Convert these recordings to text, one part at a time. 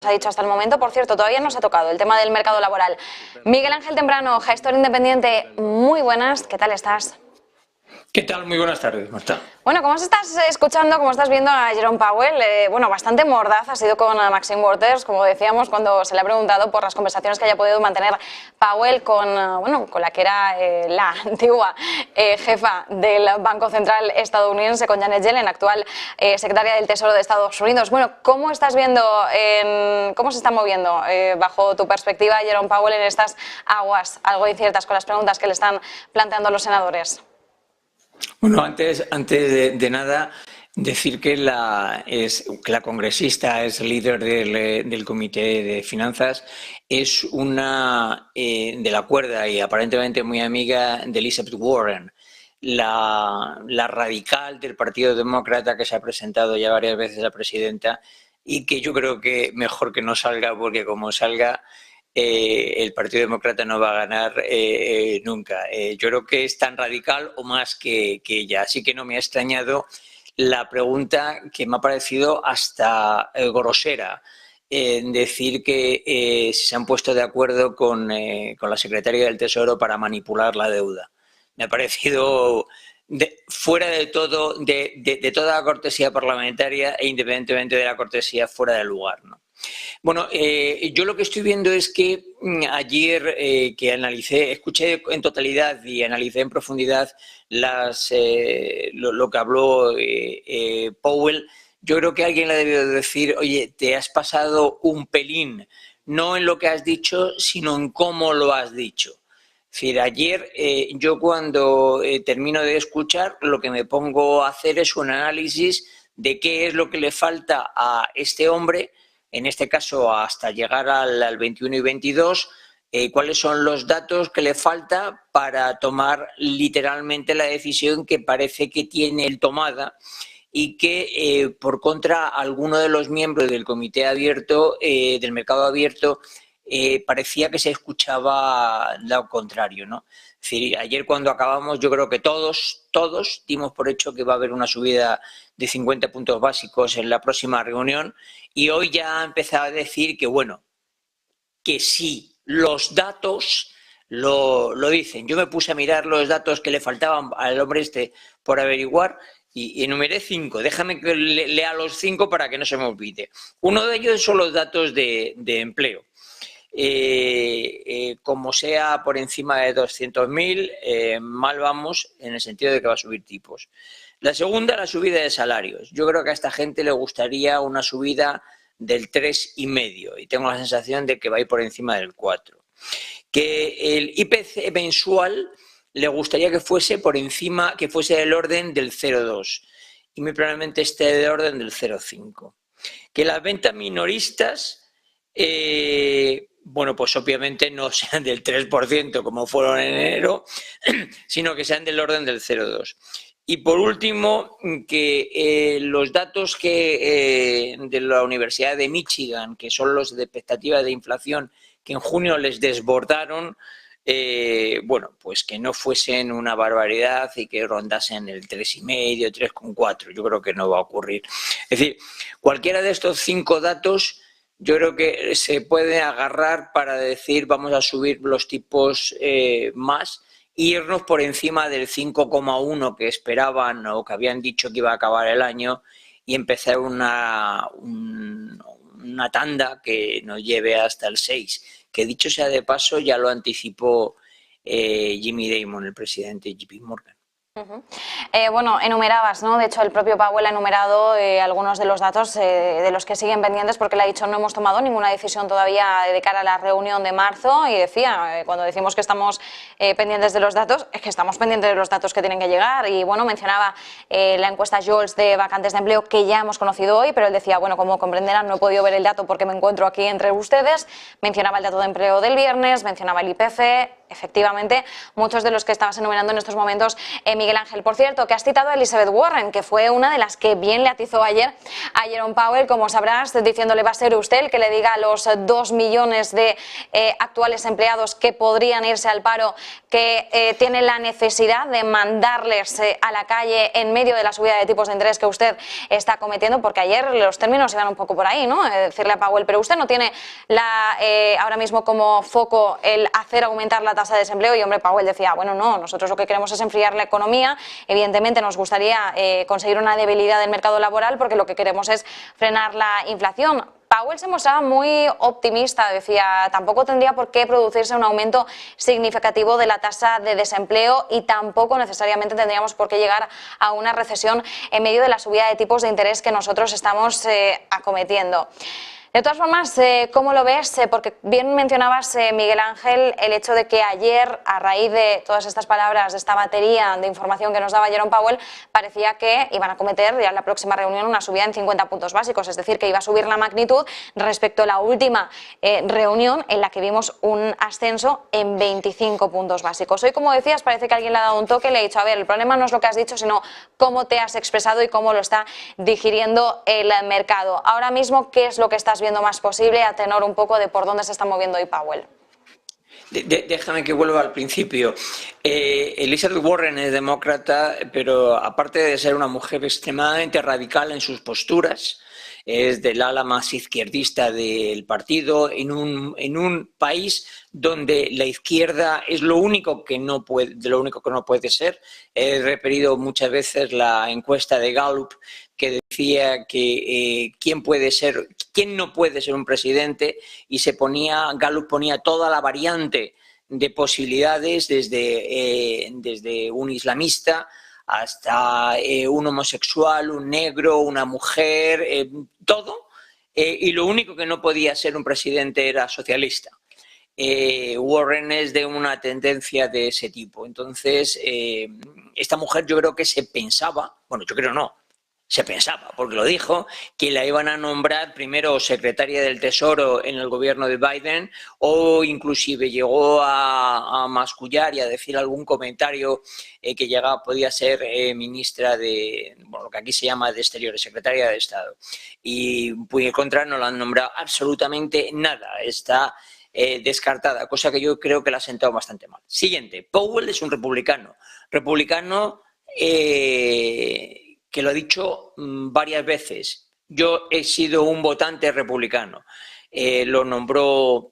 ha dicho hasta el momento. Por cierto, todavía no se ha tocado el tema del mercado laboral. Miguel Ángel Temprano, gestor independiente, muy buenas, ¿qué tal estás? ¿Qué tal? Muy buenas tardes, Marta. Bueno, como estás escuchando, como estás viendo a Jerome Powell, bueno, bastante mordaz ha sido con Maxine Waters, como decíamos, cuando se le ha preguntado por las conversaciones que haya podido mantener Powell con, bueno, con la que era la antigua jefa del Banco Central estadounidense, con Janet Yellen, actual secretaria del Tesoro de Estados Unidos. Bueno, ¿cómo estás viendo, cómo se está moviendo, bajo tu perspectiva, Jerome Powell en estas aguas algo inciertas con las preguntas que le están planteando los senadores? Bueno, antes de nada, decir que la congresista es líder del Comité de Finanzas, es una de la cuerda y aparentemente muy amiga de Elizabeth Warren, la radical del Partido Demócrata que se ha presentado ya varias veces a presidenta y que yo creo que mejor que no salga, porque como salga, el Partido Demócrata no va a ganar nunca. Yo creo que es tan radical o más que ella, así que no me ha extrañado la pregunta, que me ha parecido hasta grosera, decir que se han puesto de acuerdo con la secretaria del Tesoro para manipular la deuda. Me ha parecido fuera de todo, de toda la cortesía parlamentaria e independientemente de la cortesía, fuera de lugar, ¿no? Bueno, yo lo que estoy viendo es que ayer que escuché en totalidad y analicé en profundidad lo que habló Powell, yo creo que alguien le debió decir: oye, te has pasado un pelín, no en lo que has dicho, sino en cómo lo has dicho. Es decir, ayer yo cuando termino de escuchar, lo que me pongo a hacer es un análisis de qué es lo que le falta a este hombre, en este caso hasta llegar al 21 y 22, cuáles son los datos que le falta para tomar literalmente la decisión que parece que tiene él tomada, y que por contra alguno de los miembros del comité abierto, del mercado abierto, parecía que se escuchaba lo contrario, ¿no? Es decir, ayer cuando acabamos, yo creo que todos dimos por hecho que va a haber una subida de 50 puntos básicos en la próxima reunión, y hoy ya ha empezado a decir que, bueno, que sí, los datos lo dicen. Yo me puse a mirar los datos que le faltaban al hombre este por averiguar y enumeré 5. Déjame que lea los 5 para que no se me olvide. Uno de ellos son los datos de empleo. Como sea por encima de 200.000, mal vamos, en el sentido de que va a subir tipos. La segunda, la subida de salarios. Yo creo que a esta gente le gustaría una subida del 3,5 y tengo la sensación de que va a ir por encima del 4. Que el IPC mensual le gustaría que fuese por encima, que fuese del orden del 0,2 y muy probablemente esté del orden del 0,5. Que las ventas minoristas, bueno, pues obviamente no sean del 3% como fueron en enero, sino que sean del orden del 0,2. Y por último, que los datos de la Universidad de Michigan, que son los de expectativa de inflación, que en junio les desbordaron, bueno, pues que no fuesen una barbaridad y que rondasen el 3,5, 3,4. Yo creo que no va a ocurrir. Es decir, cualquiera de estos 5 datos yo creo que se puede agarrar para decir vamos a subir los tipos más, irnos por encima del 5,1 que esperaban o que habían dicho que iba a acabar el año y empezar una tanda que nos lleve hasta el 6, que dicho sea de paso ya lo anticipó Jimmy Dimon, el presidente de JP Morgan. Bueno, enumerabas, ¿no? De hecho, el propio Powell ha enumerado algunos de los datos de los que siguen pendientes, porque le ha dicho no hemos tomado ninguna decisión todavía de cara a la reunión de marzo, y decía, cuando decimos que estamos pendientes de los datos, es que estamos pendientes de los datos que tienen que llegar. Y bueno, mencionaba la encuesta JOLTS de vacantes de empleo que ya hemos conocido hoy, pero él decía, bueno, como comprenderán, no he podido ver el dato porque me encuentro aquí entre ustedes. Mencionaba el dato de empleo del viernes, mencionaba el IPC. Efectivamente, muchos de los que estabas enumerando en estos momentos, Miguel Ángel. Por cierto, que has citado a Elizabeth Warren, que fue una de las que bien le atizó ayer a Jerome Powell, como sabrás, diciéndole va a ser usted el que le diga a los 2 millones de actuales empleados que podrían irse al paro que tiene la necesidad de mandarles a la calle en medio de la subida de tipos de interés que usted está cometiendo? Porque ayer los términos iban un poco por ahí, ¿no? Decirle a Powell, pero usted no tiene ahora mismo como foco el hacer aumentar la tasa de desempleo. Y hombre, Powell decía, bueno, no, nosotros lo que queremos es enfriar la economía. Evidentemente nos gustaría conseguir una debilidad del mercado laboral porque lo que queremos es frenar la inflación. Powell se mostraba muy optimista, decía, tampoco tendría por qué producirse un aumento significativo de la tasa de desempleo y tampoco necesariamente tendríamos por qué llegar a una recesión en medio de la subida de tipos de interés que nosotros estamos acometiendo. De todas formas, ¿cómo lo ves? Porque bien mencionabas, Miguel Ángel, el hecho de que ayer, a raíz de todas estas palabras, de esta batería de información que nos daba Jerome Powell, parecía que iban a cometer ya en la próxima reunión una subida en 50 puntos básicos, es decir, que iba a subir la magnitud respecto a la última reunión en la que vimos un ascenso en 25 puntos básicos. Hoy, como decías, parece que alguien le ha dado un toque y le ha dicho, a ver, el problema no es lo que has dicho, sino cómo te has expresado y cómo lo está digiriendo el mercado. Ahora mismo, ¿qué es lo que estás viendo más posible a tenor un poco de por dónde se está moviendo hoy Powell? Déjame que vuelva al principio. Elizabeth Warren es demócrata, pero aparte de ser una mujer extremadamente radical en sus posturas, es del ala más izquierdista del partido, en un país donde la izquierda es lo único que no puede ser. He referido muchas veces la encuesta de Gallup que decía que quién no puede ser un presidente, y Gallup ponía toda la variante de posibilidades desde un islamista hasta un homosexual, un negro, una mujer, todo, y lo único que no podía ser un presidente era socialista. Warren es de una tendencia de ese tipo. Entonces, esta mujer yo creo que se pensaba, bueno, yo creo no, se pensaba, porque lo dijo, que la iban a nombrar primero secretaria del Tesoro en el gobierno de Biden, o inclusive llegó a mascullar y a decir algún comentario que podía ser ministra de, bueno, lo que aquí se llama de Exteriores, secretaria de Estado. Y por el contrario no la han nombrado absolutamente nada, está descartada, cosa que yo creo que la ha sentado bastante mal. Siguiente, Powell es un republicano que lo ha dicho varias veces. Yo he sido un votante republicano. Lo nombró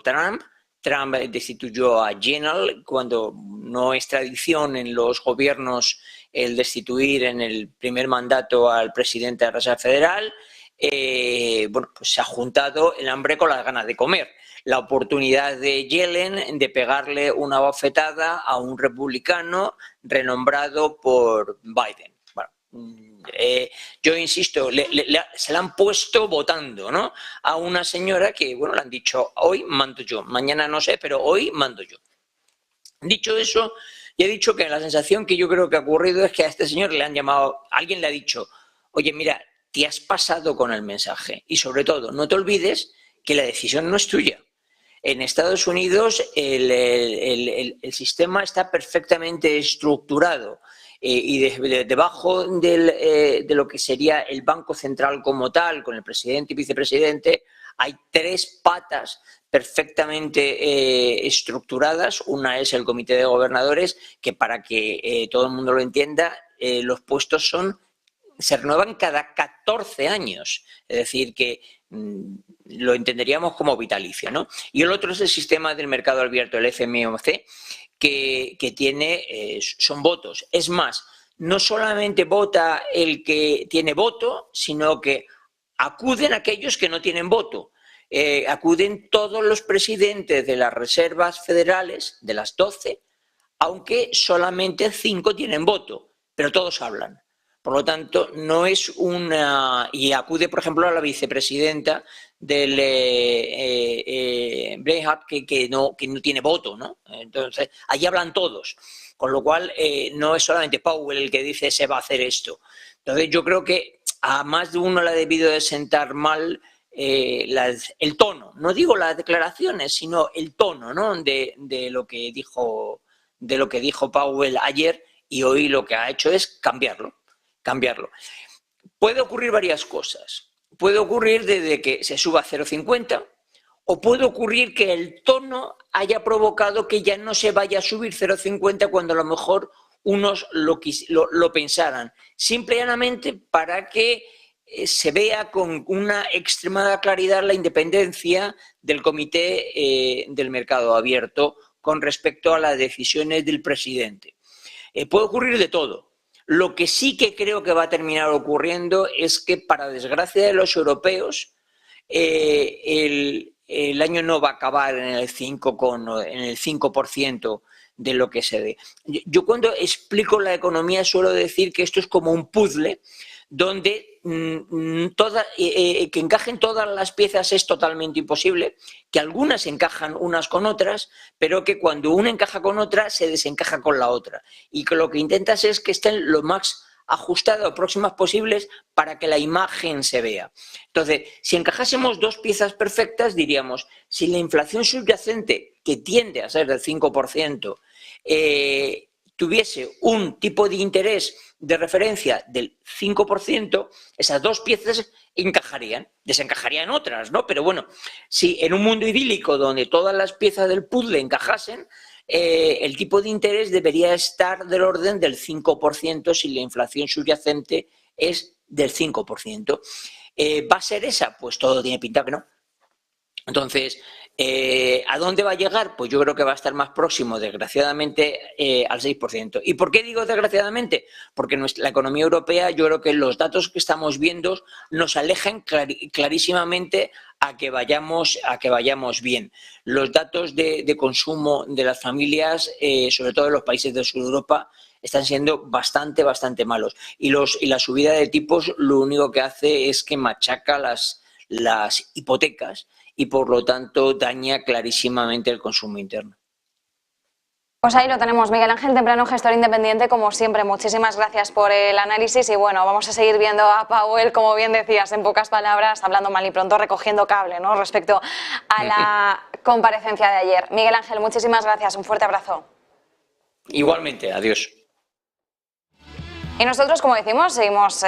Trump. Trump destituyó a General, cuando no es tradición en los gobiernos el destituir en el primer mandato al presidente de la Reserva Federal. Bueno, pues se ha juntado el hambre con las ganas de comer. La oportunidad de Yellen de pegarle una bofetada a un republicano renombrado por Biden. Yo insisto, se la han puesto votando, ¿no?, a una señora que, bueno, le han dicho, hoy mando yo, mañana no sé, pero hoy mando yo. Dicho eso, ya he dicho que la sensación que yo creo que ha ocurrido es que a este señor le han llamado, alguien le ha dicho, oye, mira, te has pasado con el mensaje, y sobre todo, no te olvides que la decisión no es tuya. En Estados Unidos el sistema está perfectamente estructurado. Y debajo de lo que sería el Banco Central como tal, con el presidente y vicepresidente, hay tres patas perfectamente estructuradas. Una es el Comité de Gobernadores, que para que todo el mundo lo entienda, los puestos se renuevan cada 14 años, es decir, que lo entenderíamos como vitalicio, ¿no? Y el otro es el sistema del mercado abierto, el FMOC, que tiene, son votos. Es más, no solamente vota el que tiene voto, sino que acuden aquellos que no tienen voto. Acuden todos los presidentes de las reservas federales, de las 12, aunque solamente 5 tienen voto, pero todos hablan. Por lo tanto, no es una... Y acude, por ejemplo, a la vicepresidenta del Brehart, que no tiene voto, ¿no? Entonces, allí hablan todos. Con lo cual, no es solamente Powell el que dice se va a hacer esto. Entonces, yo creo que a más de uno le ha debido de sentar mal el tono. No digo las declaraciones, sino el tono, ¿no?, de lo que dijo Powell ayer, y hoy lo que ha hecho es cambiarlo. Puede ocurrir varias cosas. Puede ocurrir desde que se suba a 0,50 o puede ocurrir que el tono haya provocado que ya no se vaya a subir 0,50 cuando a lo mejor unos lo pensaran, simple y llanamente para que se vea con una extremada claridad la independencia del Comité del Mercado Abierto con respecto a las decisiones del presidente. Puede ocurrir de todo. Lo que sí que creo que va a terminar ocurriendo es que, para desgracia de los europeos, el año no va a acabar en el 5% de lo que se ve. Yo cuando explico la economía suelo decir que esto es como un puzzle donde que encajen todas las piezas es totalmente imposible, que algunas encajan unas con otras, pero que cuando una encaja con otra se desencaja con la otra. Y que lo que intentas es que estén lo más ajustadas o próximas posibles para que la imagen se vea. Entonces, si encajásemos dos piezas perfectas, diríamos, si la inflación subyacente, que tiende a ser del 5%, tuviese un tipo de interés de referencia del 5%, esas dos piezas encajarían, desencajarían otras, ¿no? Pero bueno, si en un mundo idílico donde todas las piezas del puzzle encajasen, el tipo de interés debería estar del orden del 5% si la inflación subyacente es del 5%. ¿Va a ser esa? Pues todo tiene pinta que no. Entonces, ¿a dónde va a llegar? Pues yo creo que va a estar más próximo, desgraciadamente, al 6%. ¿Y por qué digo desgraciadamente? Porque la economía europea, yo creo que los datos que estamos viendo nos alejan clarísimamente a que vayamos bien. Los datos de consumo de las familias, sobre todo en los países del sur de Europa, están siendo bastante malos. Y la subida de tipos lo único que hace es que machaca las hipotecas y por lo tanto daña clarísimamente el consumo interno. Pues ahí lo tenemos, Miguel Ángel Temprano, gestor independiente, como siempre. Muchísimas gracias por el análisis y bueno, vamos a seguir viendo a Powell, como bien decías, en pocas palabras, hablando mal y pronto, recogiendo cable, ¿no?, respecto a la comparecencia de ayer. Miguel Ángel, muchísimas gracias, un fuerte abrazo. Igualmente, adiós. Y nosotros, como decimos, seguimos